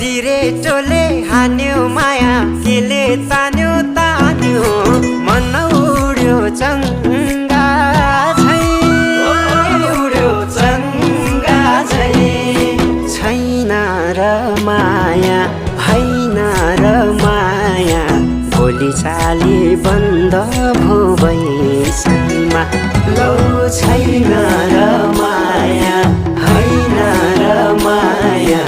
सिरेटोले हान्यो माया केले तान्यो तान्यो मन उड्यो चङ्गा झै उड्यो चङ्गा झै छैन र माया होइन र माया बोली चाली बन्द भो बैसैमा लौ छैन र माया होइन र माया